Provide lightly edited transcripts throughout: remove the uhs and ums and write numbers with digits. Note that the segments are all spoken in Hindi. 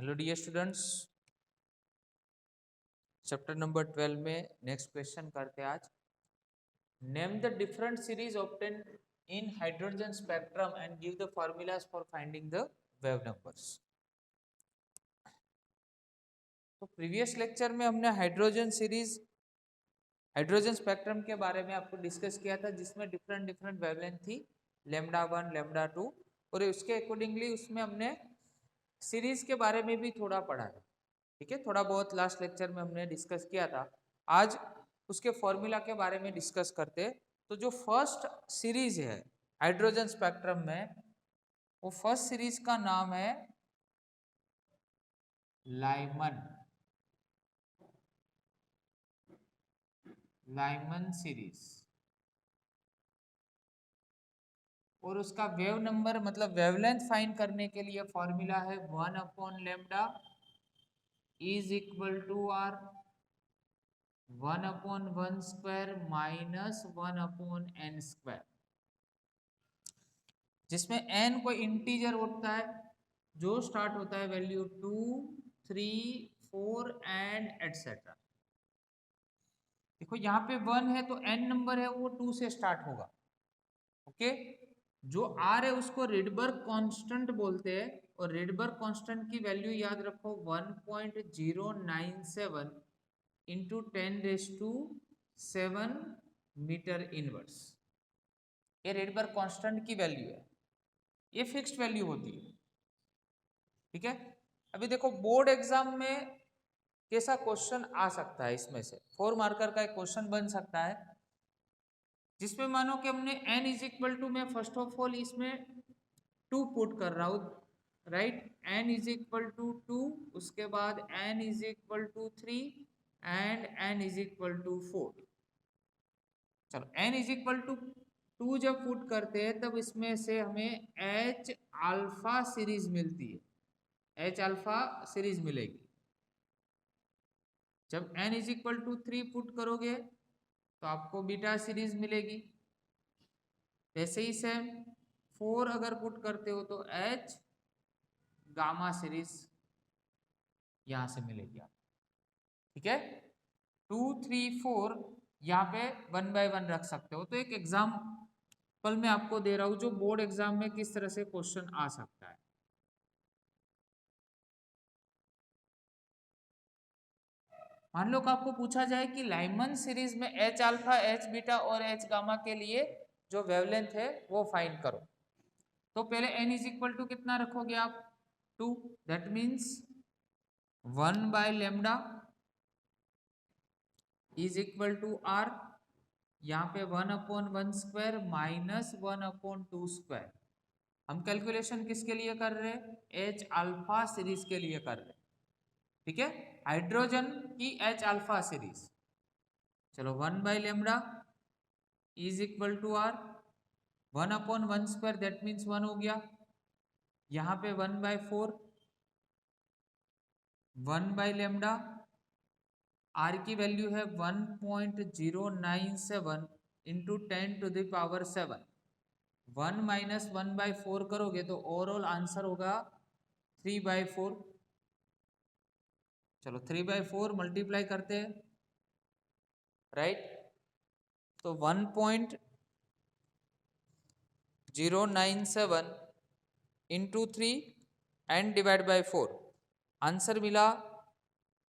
Hello dear students, chapter number 12 में नेक्स्ट क्वेश्चन करते हैं आज। Name the different series obtain in hydrogen spectrum and give the formulas for finding the wave numbers. तो प्रीवियस लेक्चर में हमने हाइड्रोजन स्पेक्ट्रम के बारे में आपको डिस्कस किया था, जिसमें डिफरेंट वेवलेंथ थी, लैम्डा 1, लैम्डा 2, और उसके अकॉर्डिंगली उसमें हमने सीरीज के बारे में भी थोड़ा पढ़ा है। ठीक है, थोड़ा बहुत लास्ट लेक्चर में हमने डिस्कस किया था। आज उसके फॉर्मूला के बारे में डिस्कस करते। तो जो फर्स्ट सीरीज है हाइड्रोजन स्पेक्ट्रम में, वो फर्स्ट सीरीज का नाम है लाइमन सीरीज, और उसका वेव नंबर मतलब वेवलेंथ फाइंड करने के लिए फॉर्मूला है 1/λ is equal to R 1/1² minus 1/n², जिसमें n कोई इंटीजर होता है जो स्टार्ट होता है वैल्यू 2, 3, 4 एंड एटसेट्रा। देखो यहाँ पे 1 है तो n नंबर है वो 2 से स्टार्ट होगा। ओके, जो r है उसको रिडबर्ग कांस्टेंट बोलते हैं, और रिडबर्ग कांस्टेंट की वैल्यू याद रखो 1.097 इंटू 10⁻⁷ मीटर इनवर्स। ये रिडबर्ग कांस्टेंट की वैल्यू है, ये फिक्स्ड वैल्यू होती है। ठीक है, अभी देखो बोर्ड एग्जाम में कैसा क्वेश्चन आ सकता है, इसमें से 4 मार्कर का एक क्वेश्चन बन सकता है, जिसमें मानो कि हमने n इज इक्वल टू, मैं फर्स्ट ऑफ ऑल इसमें 2 पुट कर रहा हूँ, right. n is equal to 2, उसके बाद n is equal to 3 and n is equal to 4। चलो n इज इक्वल टू 2 जब पुट करते हैं तब इसमें से हमें h अल्फा सीरीज मिलती है, h अल्फा सीरीज मिलेगी। जब n is equal to 3 put करोगे तो आपको बीटा सीरीज मिलेगी। वैसे ही सेम 4 अगर पुट करते हो तो h गामा सीरीज यहां से मिलेगी आप। ठीक है, 2, 3, 4 यहाँ पे 1 बाय 1 रख सकते हो। तो एक एग्जाम्पल मैं आपको दे रहा हूं जो बोर्ड एग्जाम में किस तरह से क्वेश्चन आ सकता है। मान लो कि आपको पूछा जाए कि लाइमन सीरीज में एच अल्फा, एच बीटा और एच गामा के लिए जो वेवलेंथ है वो फाइंड करो। तो पहले n इज इक्वल टू कितना रखोगे आप, 2, that means 1/λ is equal to r, यहाँ पे 1/1² माइनस 1/2²। हम कैलकुलेशन किसके लिए कर रहे हैं, एच अल्फा सीरीज के लिए कर रहे हैं। ठीक है, हाइड्रोजन की एच अल्फा सीरीज। चलो 1/λ is equal to R 1/1² that means 1 हो गया। यहाँ पे 1/4 1/λ, आर की वैल्यू है 1.097 इंटू 10⁻⁷। 1 माइनस 1/4 करोगे तो ओवरऑल आंसर होगा 3/4। चलो 3/4 मल्टीप्लाई करते हैं, राइट। तो 1.097 into 3 and divide by 4, answer मिला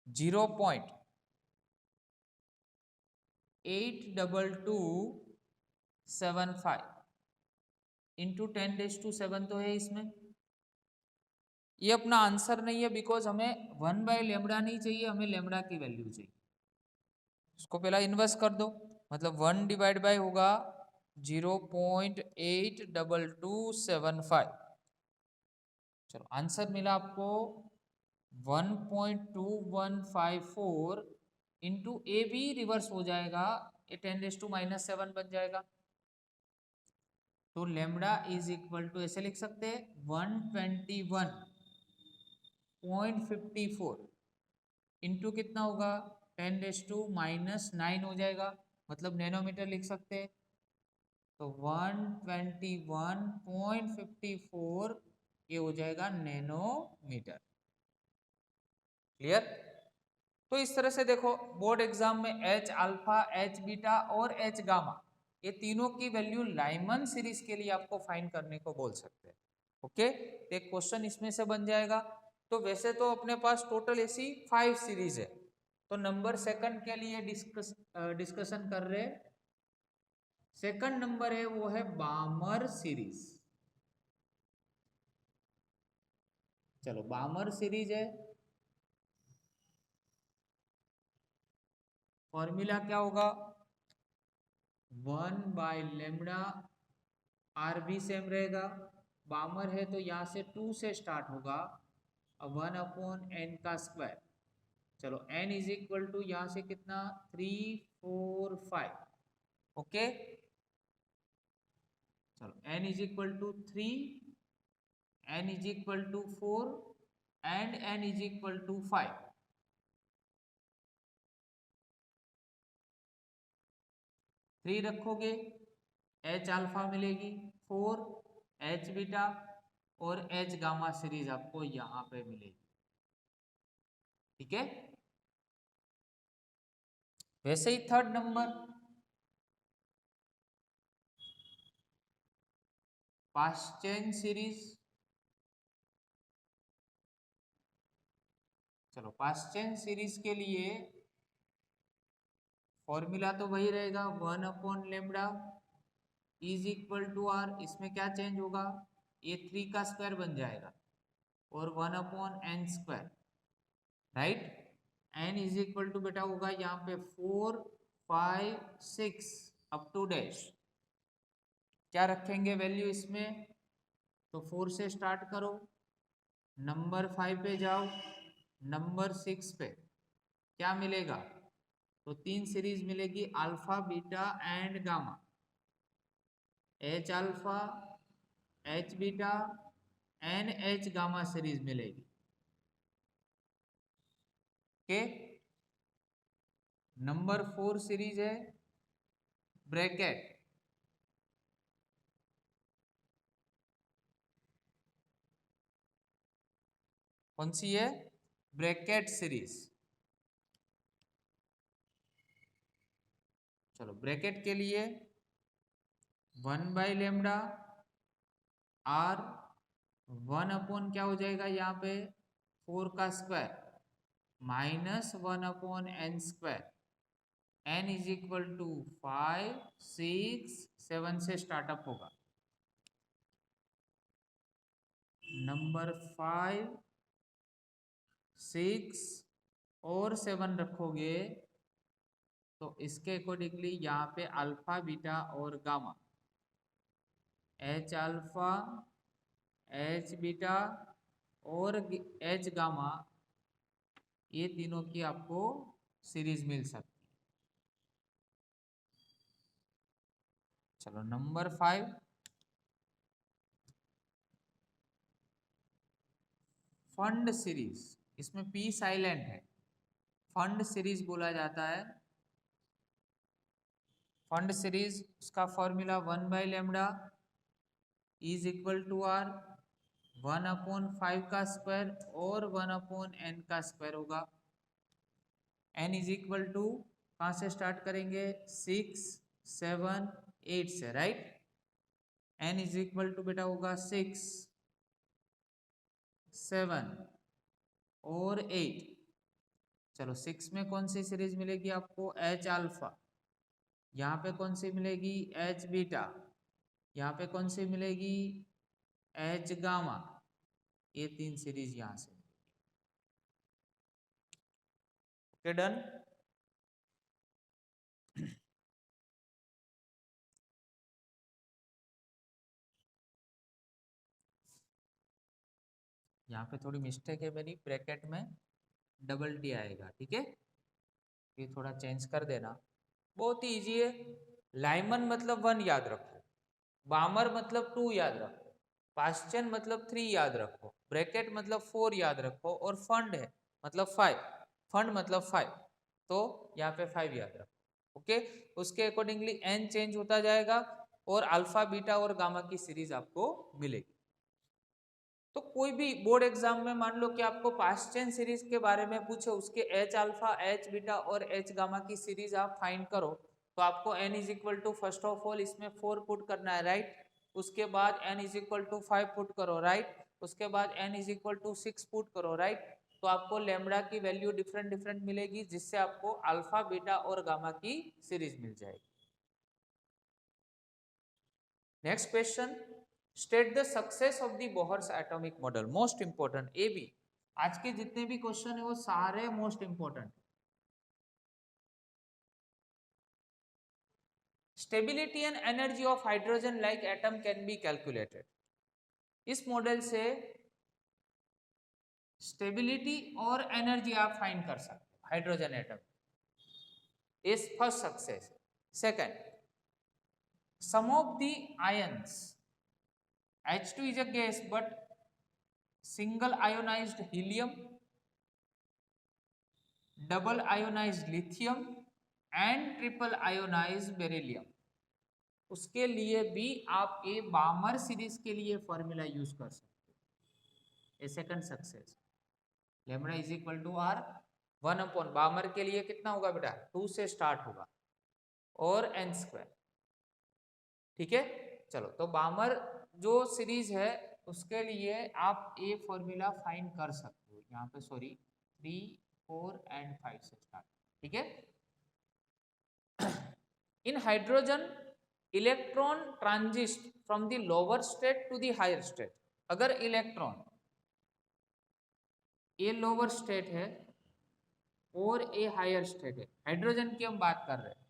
0.82275 इंटू 10⁻⁷ तो है इसमें। ये अपना आंसर नहीं है, बिकॉज हमें 1/λ नहीं चाहिए, हमें लैम्डा की वैल्यू चाहिए। इसको पहला इन्वर्स कर दो, मतलब 1 डिवाइड बाय होगा 0.82275। चलो आंसर मिला आपको 1.2154 इंटू ए भी रिवर्स हो जाएगा, ये 10⁻⁻7 बन जाएगा। तो लैम्डा इज इक्वल टू ऐसे लिख सकते हैं 121.54 इंटू कितना होगा 10⁻⁹ हो जाएगा, मतलब नैनोमीटर लिख सकते हैं। तो 121.54 ये हो जाएगा नैनोमीटर। क्लियर? तो इस तरह से देखो बोर्ड एग्जाम में एच अल्फा, एच बीटा और एच गामा ये तीनों की वैल्यू लाइमन सीरीज के लिए आपको फाइंड करने को बोल सकते हैं। ओके, तो एक क्वेश्चन इसमें से बन जाएगा। तो वैसे तो अपने पास टोटल ऐसी 5 सीरीज है, तो नंबर सेकंड के लिए डिस्कशन कर रहे। सेकंड नंबर है वो है बामर सीरीज। चलो बामर सीरीज है, फॉर्मूला क्या होगा, 1/λ, आर भी सेम रहेगा। बामर है तो यहाँ से 2 से स्टार्ट होगा, 1/n का स्क्वायर। चलो n इज इक्वल टू यहाँ से कितना 3 4 5। ओके, चलो n is equal to 3, n is equal to 4 and n is equal to 5। 3 रखोगे एच अल्फा मिलेगी, 4 एच बीटा और एच गामा सीरीज आपको यहां पे मिलेगी। ठीक है, वैसे ही third number Paschen series. चलो पास चेन सीरीज के लिए फॉर्मूला तो वही रहेगा, 1/λ इज इक्वल टू आर। इसमें क्या चेंज होगा, ये 3 का स्क्वायर बन जाएगा और 1/n square, right. n is equal to beta होगा यहाँ पे 4 5 6 अप टू डैश। क्या रखेंगे वैल्यू इसमें, तो 4 से स्टार्ट करो, नंबर 5 पे जाओ, नंबर 6 पे क्या मिलेगा, तो 3 सीरीज मिलेगी alpha beta and gamma. H alpha, H beta and H gamma series मिलेगी। ओके, नंबर 4 सीरीज है ब्रैकेट, कौन सी है, ब्रैकेट सीरीज। चलो ब्रैकेट के लिए 1/λ आर 1 क्या हो जाएगा यहाँ पे 4 का square minus 1/n square. n is equal to 5 6 7 से स्टार्टअप होगा, नंबर 5 6 और 7 रखोगे तो इसके अकॉर्डिंगली यहाँ पे अल्फा बीटा और gamma, H alpha H beta और एच गामा ये तीनों की आपको सीरीज मिल सकती है। चलो नंबर 5 फंड सीरीज, इसमें पी साइलेंट है, फंड सीरीज बोला जाता है। फंड सीरीज उसका formula 1/λ is equal to R 1/5 का स्क्वायर और 1/n का स्क्वायर होगा। n इज इक्वल टू कहाँ से स्टार्ट करेंगे 6 7 8 से, right. n is equal to beta होगा 6 7 और 8। चलो 6 में कौन सी सीरीज मिलेगी आपको, एच अल्फा, यहाँ पे कौन सी मिलेगी एच बीटा, यहाँ पे कौन सी मिलेगी एच गामा, ये 3 सीरीज यहाँ से। Okay done. यहाँ पे थोड़ी मिस्टेक है मेरी, ब्रैकेट में डबल टी आएगा, ठीक है, ये थोड़ा चेंज कर देना। बहुत ही इजी है, लाइमन मतलब 1 याद रखो, बामर मतलब 2 याद रखो, पास्चन मतलब 3 याद रखो, ब्रैकेट मतलब 4 याद रखो और फंड है मतलब 5, फंड मतलब 5, तो यहाँ पे 5 याद रखो। ओके, उसके अकॉर्डिंगली n चेंज होता जाएगा और अल्फा बीटा और गामा की सीरीज आपको मिलेगी। तो कोई भी बोर्ड एग्जाम में मान लो कि आपको पास्ट चेन सीरीज के बारे में पूछे, उसके एच अल्फा, एच बीटा और एच गामा की सीरीज आप फाइंड करो, तो आपको n is equal to first of all इसमें 4 पुट करना है, राइट। उसके बाद n is equal to 5 put करो, राइट। उसके बाद n is equal to 6 put करो, राइट। तो आपको लेमडा की वैल्यू डिफरेंट डिफरेंट मिलेगी, जिससे आपको अल्फा, बीटा और गामा की सीरीज मिल जाएगी। Next question, state the success of the Bohr's atomic model. Most important, A B, आज के जितने भी क्वेश्चन है वो सारे most important. Stability and energy of hydrogen like atom can be calculated. इस मॉडल से स्टेबिलिटी और एनर्जी आप फाइंड कर सकते हो hydrogen atom, is first success. Second, some of the ions, H2 is a gas but single ionized helium, double ionized lithium and triple ionized beryllium, उसके लिए भी आप ये बामर सीरीज के लिए फॉर्मूला यूज कर सकते हो। A second success, lambda is equal to R 1 upon Balmer के लिए कितना होगा बेटा, 2 से स्टार्ट होगा और n स्क्वायर, ठीक है। चलो, तो बामर जो सीरीज है उसके लिए आप ये फॉर्मूला फाइंड कर सकते हो, यहाँ पे सॉरी 3, 4 एंड 5 से स्टार्ट, ठीक है। In hydrogen electron transits from the lower state to the higher state. अगर इलेक्ट्रॉन, ये लोअर स्टेट है और ये हायर स्टेट है, हाइड्रोजन की हम बात कर रहे हैं,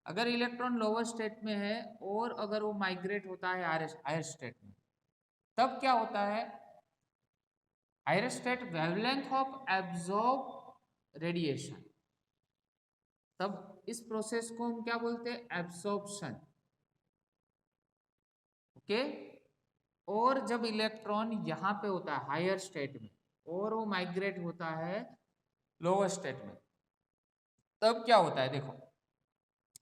अगर इलेक्ट्रॉन लोअर स्टेट में है और अगर वो माइग्रेट होता है हायर स्टेट में, तब क्या होता है, higher state wavelength of absorb radiation, तब इस प्रोसेस को हम क्या बोलते हैं, एब्सॉर्प्शन, ओके। और जब इलेक्ट्रॉन यहाँ पे होता है हायर स्टेट में और वो माइग्रेट होता है लोअर स्टेट में, तब क्या होता है, देखो,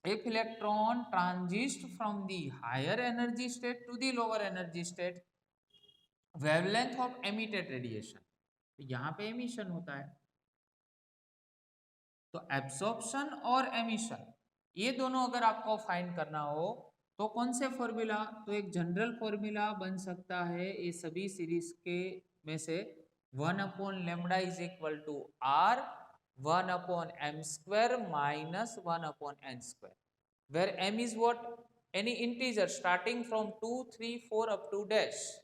if electron transits from the higher energy state to the lower energy state, wavelength of emitted radiation, तो यहाँ पे emission होता है, तो absorption और emission ये दोनों अगर आपको फाइंड करना हो तो कौन से फॉर्मूला, तो एक जनरल फॉर्मूला बन सकता है ये सभी सीरीज के में से, 1 upon lambda is equal to R 1 upon m square minus 1 upon n square, where m is what, any integer starting from 2, 3, 4 up to dash,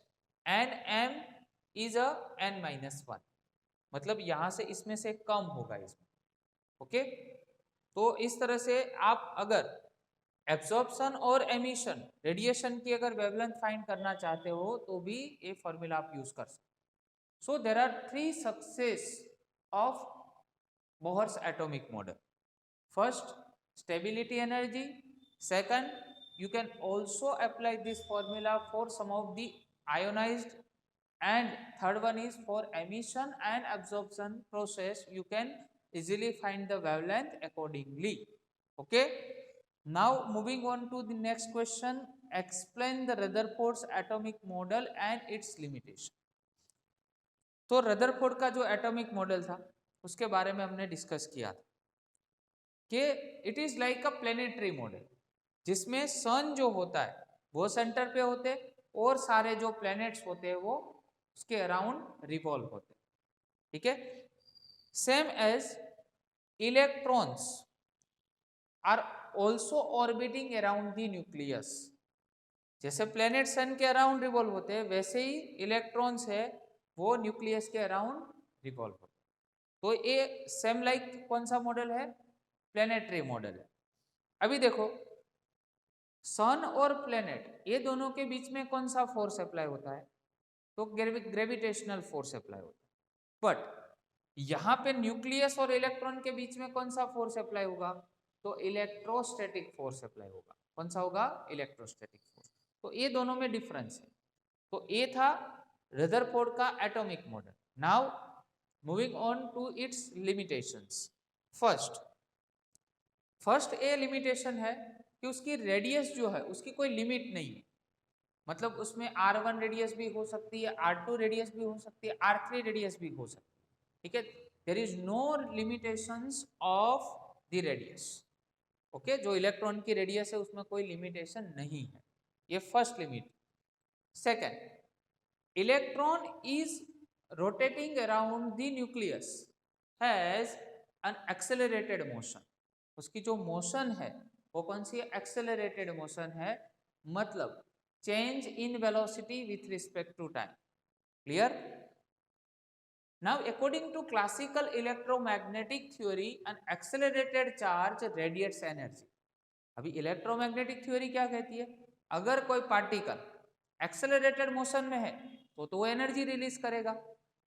and m is a n minus 1, मतलब यहां से इसमें से कम होगा इसमें, ओके। तो इस तरह से आप अगर एब्जॉर्प्शन और एमिशन रेडिएशन की अगर वेवलेंथ फाइंड करना चाहते हो तो भी ये फॉर्मूला आप यूज कर सकते हो। So there are 3 success of Bohr's atomic model. First, stability energy. Second, you can also apply this formula for some of the ionized, and third one is for emission and absorption process, you can easily find the wavelength accordingly, okay। Now moving on to the next question, explain the Rutherford's atomic model and its limitation। तो रदरफोर्ड का जो एटॉमिक मॉडल था उसके बारे में हमने डिस्कस किया था कि it is like a planetary model, जिसमें सन जो होता है वो सेंटर पे होते और सारे जो प्लैनेट्स होते हैं वो उसके अराउंड रिवॉल्व होते, ठीक है। Same as electrons are also orbiting around the nucleus, जैसे प्लैनेट सन के अराउंड रिवॉल्व होते हैं वैसे ही इलेक्ट्रॉन्स है वो न्यूक्लियस के अराउंड रिवॉल्व होते, तो ये सेम लाइक कौन सा मॉडल है, प्लेनेटरी मॉडल है। अभी देखो, सन और प्लेनेट ये दोनों के बीच में कौन सा फोर्स अप्लाई होता है, तो ग्रेविटेशनल फोर्स अप्लाई होता है, बट यहाँ पे न्यूक्लियस और इलेक्ट्रॉन के बीच में कौन सा फोर्स अप्लाई होगा, तो इलेक्ट्रोस्टैटिक फोर्स अप्लाई होगा। कौन सा होगा, इलेक्ट्रोस्टैटिक फोर्स। तो ये दोनों में डिफरेंस है। तो ये था रदरफोर्ड का atomic model. Now moving on to its limitations. First ये लिमिटेशन है कि उसकी रेडियस जो है उसकी कोई लिमिट नहीं है, मतलब उसमें R1 रेडियस भी हो सकती है, R2 रेडियस भी हो सकती है, R3 रेडियस भी हो सकती है, ठीक है। There is no limitations of the radius, okay. जो इलेक्ट्रॉन की रेडियस है उसमें कोई लिमिटेशन नहीं है, ये first limit. Second, electron is rotating around the nucleus has an accelerated motion. उसकी जो मोशन है वो कौन सी है? एक्सेलरेटेड मोशन है, मतलब change in velocity with respect to time. Clear? Now according to classical electromagnetic theory, an accelerated charge radiates energy. अभी इलेक्ट्रोमैग्नेटिक थ्योरी क्या कहती है? अगर कोई पार्टिकल एक्सेलरेटेड मोशन में है तो वो एनर्जी रिलीज करेगा।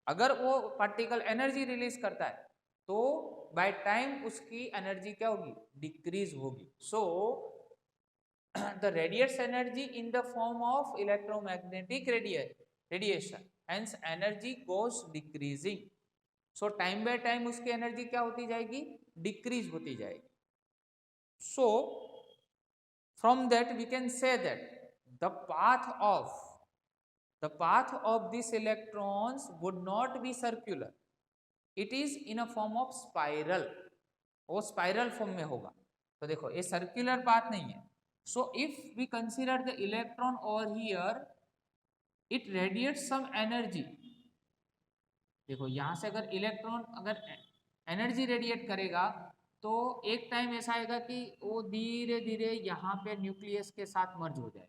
अगर वो पार्टिकल एनर्जी रिलीज करता है तो बाय टाइम उसकी एनर्जी क्या होगी? डिक्रीज होगी। सो the radiates energy in the form of electromagnetic radiation, hence energy goes decreasing. So time by time उसकी एनर्जी क्या होती जाएगी? डिक्रीज होती जाएगी। So from that we can say that the path of these electrons would not be circular, it is in a form of spiral, वो स्पाइरल फॉर्म में होगा। तो देखो ये सर्कुलर पाथ नहीं है। So if we consider the electron over here, it radiates some energy। देखो यहाँ से अगर इलेक्ट्रॉन अगर एनर्जी रेडिएट करेगा तो एक टाइम ऐसा आएगा कि वो धीरे धीरे यहाँ पे न्यूक्लियस के साथ मर्ज हो जाएगा,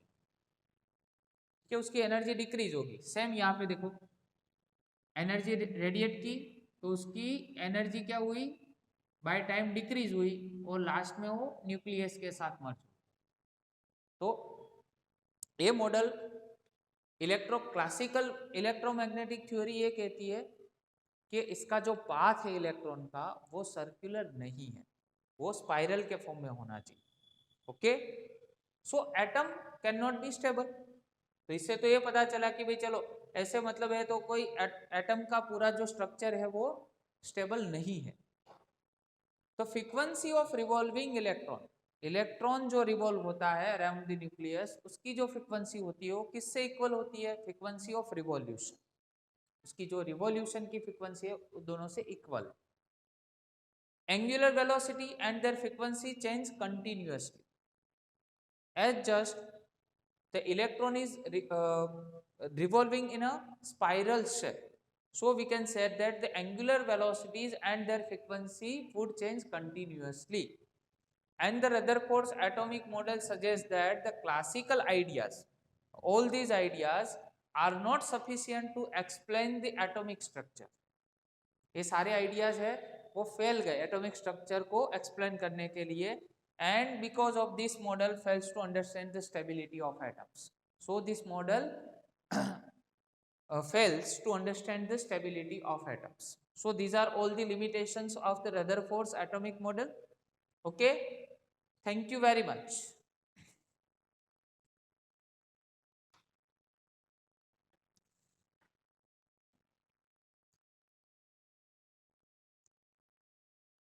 कि उसकी एनर्जी डिक्रीज होगी। सेम यहाँ पे देखो एनर्जी रेडिएट की तो उसकी एनर्जी क्या हुई? बाय टाइम डिक्रीज हुई और लास्ट में वो न्यूक्लियस के साथ मर्ज हुई। तो ये मॉडल क्लासिकल इलेक्ट्रोमैग्नेटिक थ्योरी ये कहती है कि इसका जो पाथ है इलेक्ट्रॉन का वो सर्कुलर नहीं है, वो स्पाइरल के फॉर्म में होना चाहिए, okay. So atom can not be stable. तो इससे तो ये पता चला कि भाई चलो ऐसे मतलब है तो कोई एटम का पूरा जो स्ट्रक्चर है वो स्टेबल नहीं है। तो frequency of revolving electron, electron जो रिवॉल्व होता है अराउंड द न्यूक्लियस, उसकी जो फ्रीक्वेंसी होती है वो किससे इक्वल होती है? Frequency of revolution. उसकी जो रिवॉल्यूशन की फ्रीक्वेंसी है वो दोनों से इक्वल है। Angular velocity and their frequency change continuously as just the electron is revolving in a spiral shape. So we can say that the angular velocities and their frequency would change continuously. And the Rutherford's atomic model suggests that the classical ideas, all these ideas are not sufficient to explain the atomic structure. ये सारे आइडियाज है वो फेल गए एटॉमिक स्ट्रक्चर को एक्सप्लेन करने के लिए, and because of this model fails to understand the stability of atoms. So this model fails to understand the stability of atoms. So these are all the limitations of the Rutherford's atomic model, okay. Thank you very much.